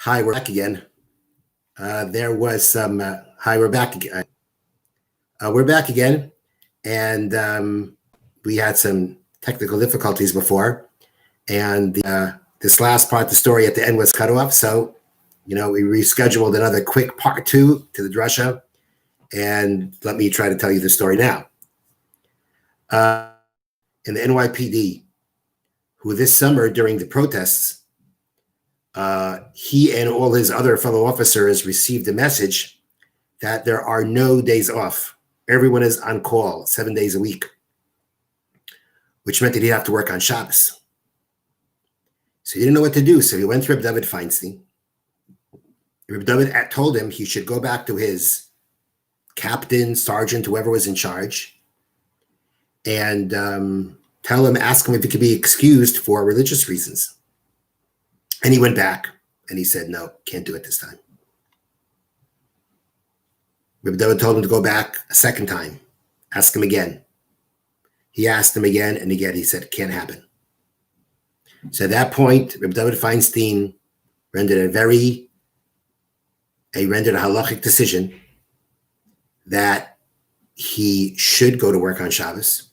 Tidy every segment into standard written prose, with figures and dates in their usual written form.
Hi, we're back again. There was some. Hi, we're back again. We're back again, and we had some technical difficulties before, and this last part of the story at the end was cut off. So, we rescheduled another quick part 2 to the Drasha, and let me try to tell you the story now. In the NYPD, who this summer during the protests, he and all his other fellow officers received a message that there are no days off. Everyone is on call 7 days a week, which meant that he'd have to work on Shabbos. So he didn't know what to do. So he went to Reb David Feinstein. Reb David told him he should go back to his captain, sergeant, whoever was in charge, and ask him if he could be excused for religious reasons. And he went back and he said, no, can't do it this time. Reb David told him to go back a second time, ask him again. He asked him again and again. He said, can't happen. So at that point, Reb David Feinstein rendered a halachic decision that he should go to work on Shabbos.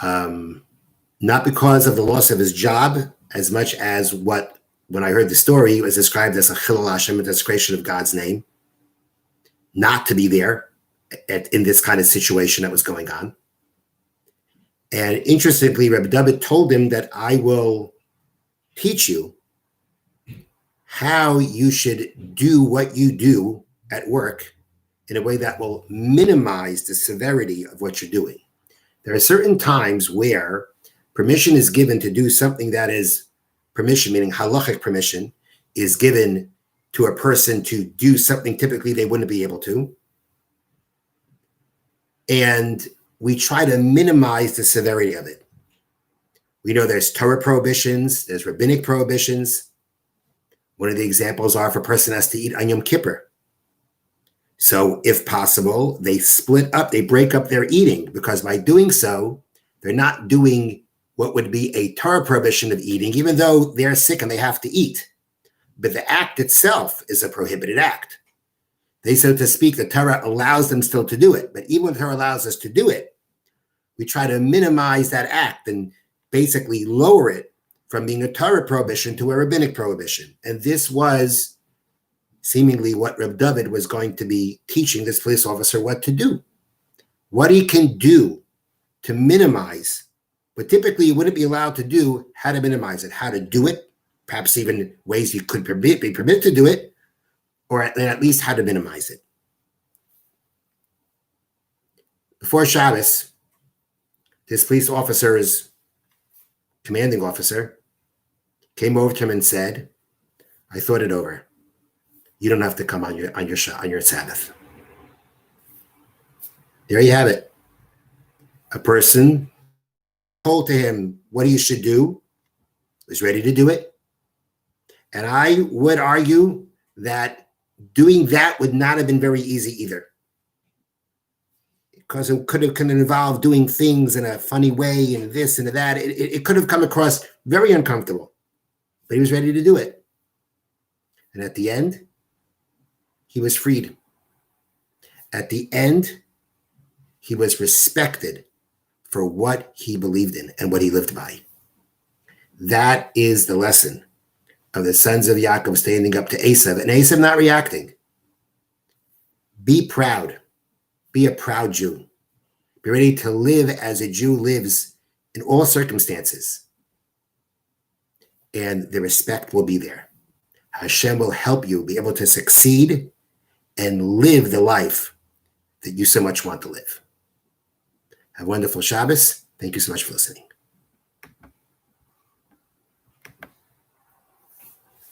Not because of the loss of his job, as much as when I heard the story, it was described as a chilul Hashem, a desecration of God's name, not to be there in this kind of situation that was going on. And interestingly, Reb David told him that I will teach you how you should do what you do at work in a way that will minimize the severity of what you're doing. There are certain times where permission is given to do something that is permission, meaning halachic permission, is given to a person to do something typically they wouldn't be able to. And we try to minimize the severity of it. We know there's Torah prohibitions, there's rabbinic prohibitions. One of the examples are if a person has to eat on Yom Kippur. So if possible, they break up their eating, because by doing so, they're not doing what would be a Torah prohibition of eating, even though they're sick and they have to eat. But the act itself is a prohibited act. They, so to speak, the Torah allows them still to do it. But even when the Torah allows us to do it, we try to minimize that act and basically lower it from being a Torah prohibition to a rabbinic prohibition. And this was seemingly what Reb David was going to be teaching this police officer what to do. What he can do to minimize, but typically you wouldn't be allowed to do, how to minimize it, how to do it, perhaps be ways you could be permitted to do it, or at least how to minimize it. Before Shabbos, this police officer's commanding officer came over to him and said, I thought it over. You don't have to come on your Sabbath. There you have it. A person told to him what he should do, was ready to do it. And I would argue that doing that would not have been very easy either, because it could involve doing things in a funny way and this and that. It could have come across very uncomfortable, but he was ready to do it. And at the end, he was freed. At the end, he was respected for what he believed in and what he lived by. That is the lesson of the sons of Yaakov standing up to Esav, and Esav not reacting. Be proud. Be a proud Jew. Be ready to live as a Jew lives in all circumstances. And the respect will be there. Hashem will help you be able to succeed and live the life that you so much want to live. Have a wonderful Shabbos. Thank you so much for listening.